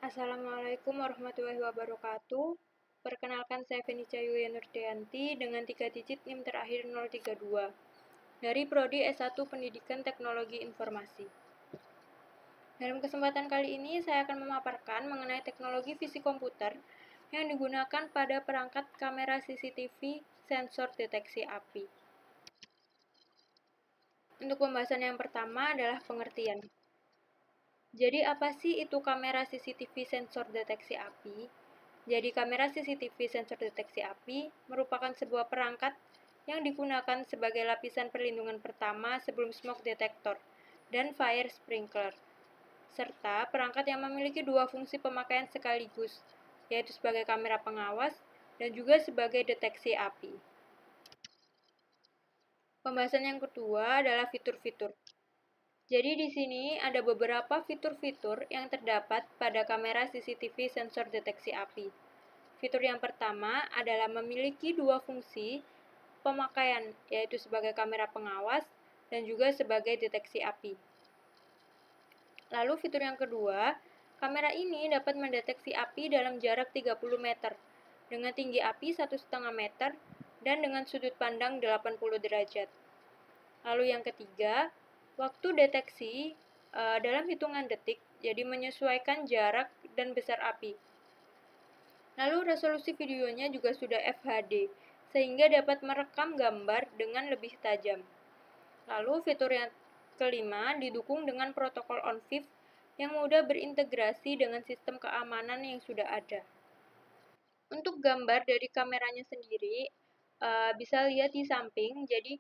Assalamualaikum warahmatullahi wabarakatuh. Perkenalkan saya Fenica Yulia Nurdianti dengan 3 digit NIM terakhir 032 dari Prodi S1 Pendidikan Teknologi Informasi. Dalam kesempatan kali ini saya akan memaparkan mengenai teknologi fisik komputer yang digunakan pada perangkat kamera CCTV sensor deteksi api. Untuk pembahasan yang pertama adalah pengertian. Jadi apa sih itu kamera CCTV sensor deteksi api? Jadi kamera CCTV sensor deteksi api merupakan sebuah perangkat yang digunakan sebagai lapisan perlindungan pertama sebelum smoke detector dan fire sprinkler, serta perangkat yang memiliki dua fungsi pemakaian sekaligus, yaitu sebagai kamera pengawas dan juga sebagai deteksi api. Pembahasan yang kedua adalah fitur-fitur. Jadi di sini ada beberapa fitur-fitur yang terdapat pada kamera CCTV sensor deteksi api. Fitur yang pertama adalah memiliki dua fungsi pemakaian, yaitu sebagai kamera pengawas dan juga sebagai deteksi api. Lalu fitur yang kedua, kamera ini dapat mendeteksi api dalam jarak 30 meter, dengan tinggi api 1,5 meter dan dengan sudut pandang 80 derajat. Lalu yang ketiga, waktu deteksi dalam hitungan detik, jadi menyesuaikan jarak dan besar api. Lalu resolusi videonya juga sudah FHD, sehingga dapat merekam gambar dengan lebih tajam. Lalu fitur yang kelima didukung dengan protokol on-fif yang mudah berintegrasi dengan sistem keamanan yang sudah ada. Untuk gambar dari kameranya sendiri, bisa lihat di samping, jadi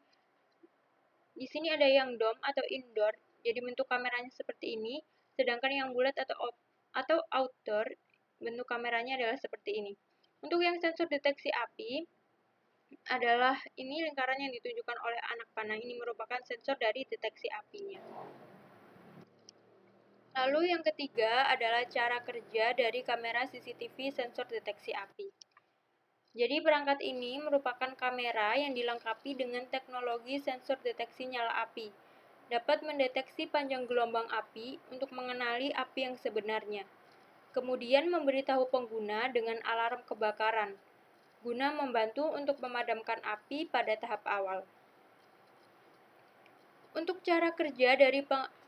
di sini ada yang dome atau indoor, jadi bentuk kameranya seperti ini, sedangkan yang bulat atau outdoor, bentuk kameranya adalah seperti ini. Untuk yang sensor deteksi api, adalah ini lingkaran yang ditunjukkan oleh anak panah, ini merupakan sensor dari deteksi apinya. Lalu yang ketiga adalah cara kerja dari kamera CCTV sensor deteksi api. Jadi perangkat ini merupakan kamera yang dilengkapi dengan teknologi sensor deteksi nyala api. Dapat mendeteksi panjang gelombang api untuk mengenali api yang sebenarnya. Kemudian memberitahu pengguna dengan alarm kebakaran, guna membantu untuk memadamkan api pada tahap awal. Untuk cara kerja dari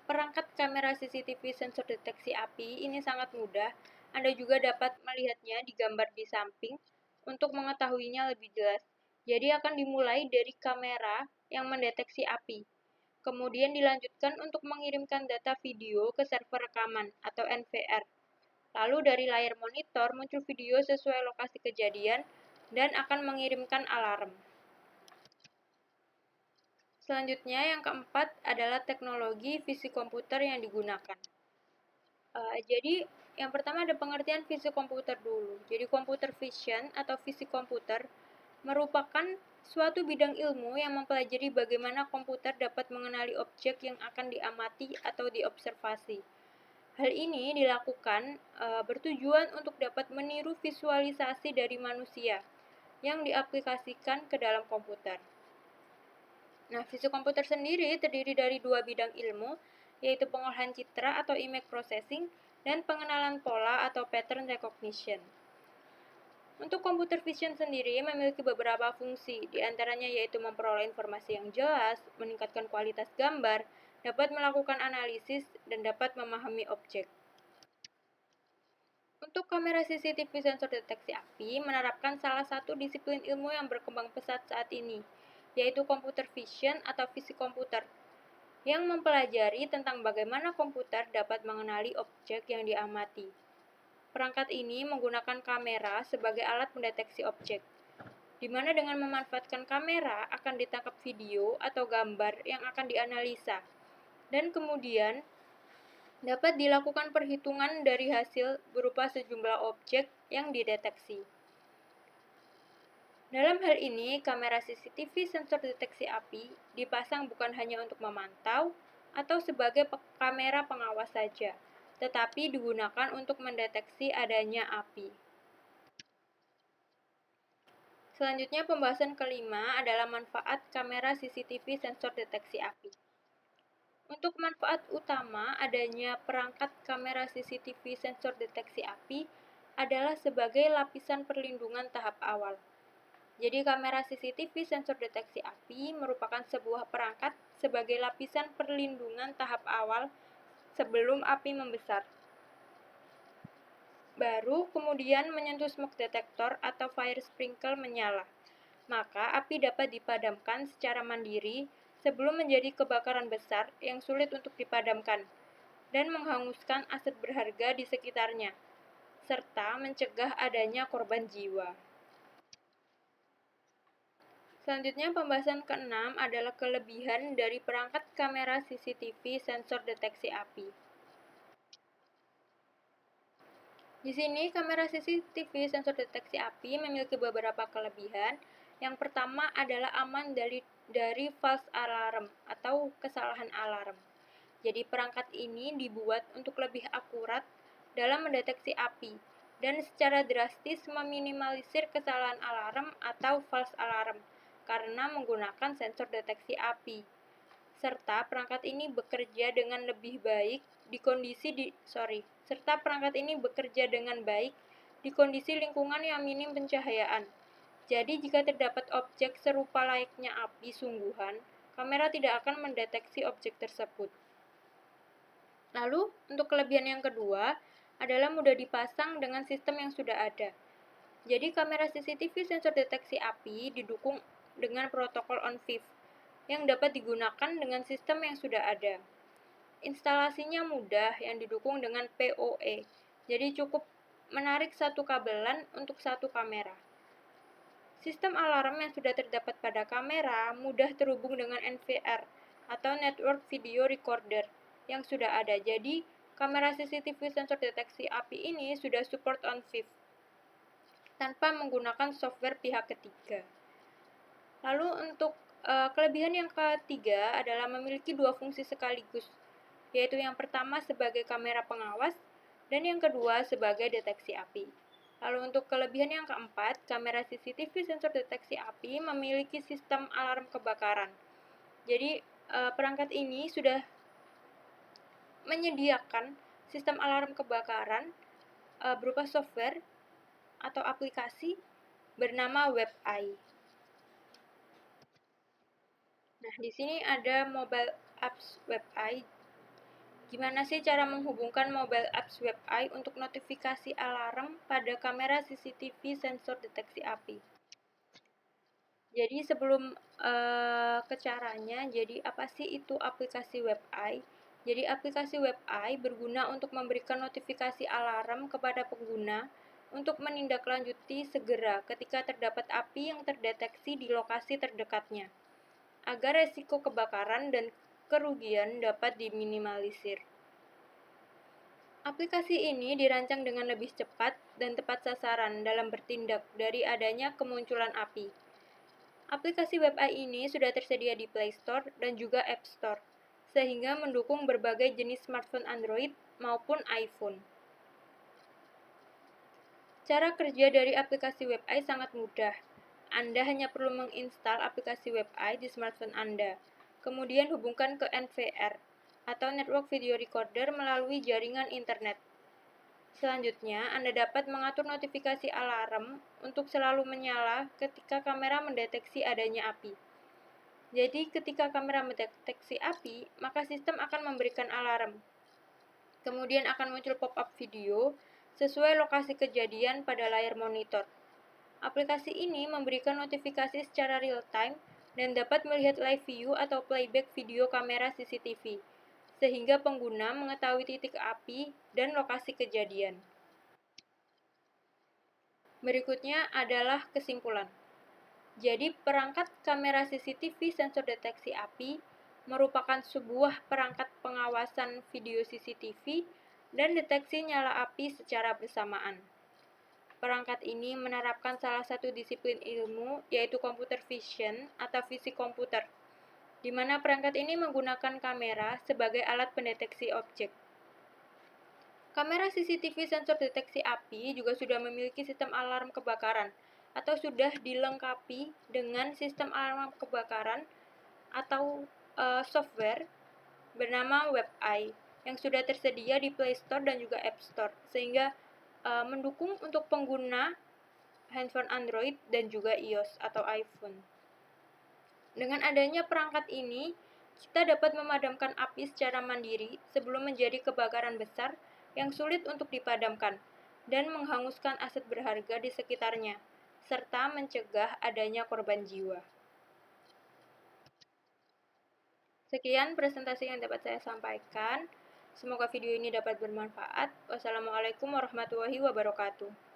perangkat kamera CCTV sensor deteksi api ini sangat mudah. Anda juga dapat melihatnya di gambar di samping untuk mengetahuinya lebih jelas. Jadi akan dimulai dari kamera yang mendeteksi api. Kemudian dilanjutkan untuk mengirimkan data video ke server rekaman atau NVR. Lalu dari layar monitor muncul video sesuai lokasi kejadian dan akan mengirimkan alarm. Selanjutnya yang keempat adalah teknologi fisik komputer yang digunakan. Jadi yang pertama ada pengertian fisik komputer dulu. Jadi computer vision atau fisik komputer merupakan suatu bidang ilmu yang mempelajari bagaimana komputer dapat mengenali objek yang akan diamati atau diobservasi. Hal ini dilakukan bertujuan untuk dapat meniru visualisasi dari manusia yang diaplikasikan ke dalam komputer. Nah, fisik komputer sendiri terdiri dari dua bidang ilmu, yaitu pengolahan citra atau image processing dan pengenalan pola atau pattern recognition. Untuk computer vision sendiri memiliki beberapa fungsi, diantaranya yaitu memperoleh informasi yang jelas, meningkatkan kualitas gambar, dapat melakukan analisis, dan dapat memahami objek. Untuk kamera CCTV sensor deteksi api menerapkan salah satu disiplin ilmu yang berkembang pesat saat ini, yaitu computer vision atau fisik komputer, yang mempelajari tentang bagaimana komputer dapat mengenali objek yang diamati. Perangkat ini menggunakan kamera sebagai alat mendeteksi objek, di mana dengan memanfaatkan kamera akan ditangkap video atau gambar yang akan dianalisa, dan kemudian dapat dilakukan perhitungan dari hasil berupa sejumlah objek yang dideteksi. Dalam hal ini, kamera CCTV sensor deteksi api dipasang bukan hanya untuk memantau atau sebagai kamera pengawas saja, tetapi digunakan untuk mendeteksi adanya api. Selanjutnya, pembahasan kelima adalah manfaat kamera CCTV sensor deteksi api. Untuk manfaat utama adanya perangkat kamera CCTV sensor deteksi api adalah sebagai lapisan perlindungan tahap awal. Jadi kamera CCTV sensor deteksi api merupakan sebuah perangkat sebagai lapisan perlindungan tahap awal sebelum api membesar. Baru kemudian menyentuh smoke detector atau fire sprinkle menyala. Maka api dapat dipadamkan secara mandiri sebelum menjadi kebakaran besar yang sulit untuk dipadamkan dan menghanguskan aset berharga di sekitarnya, serta mencegah adanya korban jiwa. Selanjutnya, pembahasan keenam adalah kelebihan dari perangkat kamera CCTV sensor deteksi api. Di sini, kamera CCTV sensor deteksi api memiliki beberapa kelebihan. Yang pertama adalah aman dari false alarm atau kesalahan alarm. Jadi, perangkat ini dibuat untuk lebih akurat dalam mendeteksi api dan secara drastis meminimalisir kesalahan alarm atau false alarm karena menggunakan sensor deteksi api. Serta perangkat ini bekerja dengan baik di kondisi lingkungan yang minim pencahayaan. Jadi jika terdapat objek serupa layaknya api sungguhan, kamera tidak akan mendeteksi objek tersebut. Lalu, untuk kelebihan yang kedua adalah mudah dipasang dengan sistem yang sudah ada. Jadi kamera CCTV sensor deteksi api didukung dengan protokol on-5 yang dapat digunakan dengan sistem yang sudah ada. Instalasinya mudah yang didukung dengan PoE, jadi cukup menarik satu kabelan untuk satu kamera. Sistem alarm yang sudah terdapat pada kamera mudah terhubung dengan NVR atau Network Video Recorder yang sudah ada. Jadi, kamera CCTV sensor deteksi api ini sudah support on-5 tanpa menggunakan software pihak ketiga. Lalu untuk kelebihan yang ketiga adalah memiliki dua fungsi sekaligus, yaitu yang pertama sebagai kamera pengawas dan yang kedua sebagai deteksi api. Lalu untuk kelebihan yang keempat, kamera CCTV sensor deteksi api memiliki sistem alarm kebakaran. Jadi perangkat ini sudah menyediakan sistem alarm kebakaran berupa software atau aplikasi bernama WebEye. Nah, di sini ada mobile apps WebEye. Gimana sih cara menghubungkan mobile apps WebEye untuk notifikasi alarm pada kamera CCTV sensor deteksi api? Jadi sebelum ke caranya, jadi apa sih itu aplikasi WebEye? Jadi aplikasi WebEye berguna untuk memberikan notifikasi alarm kepada pengguna untuk menindaklanjuti segera ketika terdapat api yang terdeteksi di lokasi terdekatnya, agar resiko kebakaran dan kerugian dapat diminimalisir. Aplikasi ini dirancang dengan lebih cepat dan tepat sasaran dalam bertindak dari adanya kemunculan api. Aplikasi WebEye ini sudah tersedia di Play Store dan juga App Store, sehingga mendukung berbagai jenis smartphone Android maupun iPhone. Cara kerja dari aplikasi WebEye sangat mudah. Anda hanya perlu menginstal aplikasi WebEye di smartphone Anda, kemudian hubungkan ke NVR atau Network Video Recorder melalui jaringan internet. Selanjutnya, Anda dapat mengatur notifikasi alarm untuk selalu menyala ketika kamera mendeteksi adanya api. Jadi, ketika kamera mendeteksi api, maka sistem akan memberikan alarm. Kemudian akan muncul pop-up video sesuai lokasi kejadian pada layar monitor. Aplikasi ini memberikan notifikasi secara real-time dan dapat melihat live view atau playback video kamera CCTV, sehingga pengguna mengetahui titik api dan lokasi kejadian. Berikutnya adalah kesimpulan. Jadi, perangkat kamera CCTV sensor deteksi api merupakan sebuah perangkat pengawasan video CCTV dan deteksi nyala api secara bersamaan. Perangkat ini menerapkan salah satu disiplin ilmu, yaitu computer vision atau fisik komputer, di mana perangkat ini menggunakan kamera sebagai alat pendeteksi objek. Kamera CCTV sensor deteksi api juga sudah memiliki sistem alarm kebakaran atau sudah dilengkapi dengan sistem alarm kebakaran atau software bernama WebEye yang sudah tersedia di Play Store dan juga App Store, sehingga mendukung untuk pengguna handphone Android dan juga iOS atau iPhone. Dengan adanya perangkat ini, kita dapat memadamkan api secara mandiri sebelum menjadi kebakaran besar yang sulit untuk dipadamkan dan menghanguskan aset berharga di sekitarnya, serta mencegah adanya korban jiwa. Sekian presentasi yang dapat saya sampaikan. Semoga video ini dapat bermanfaat. Wassalamualaikum warahmatullahi wabarakatuh.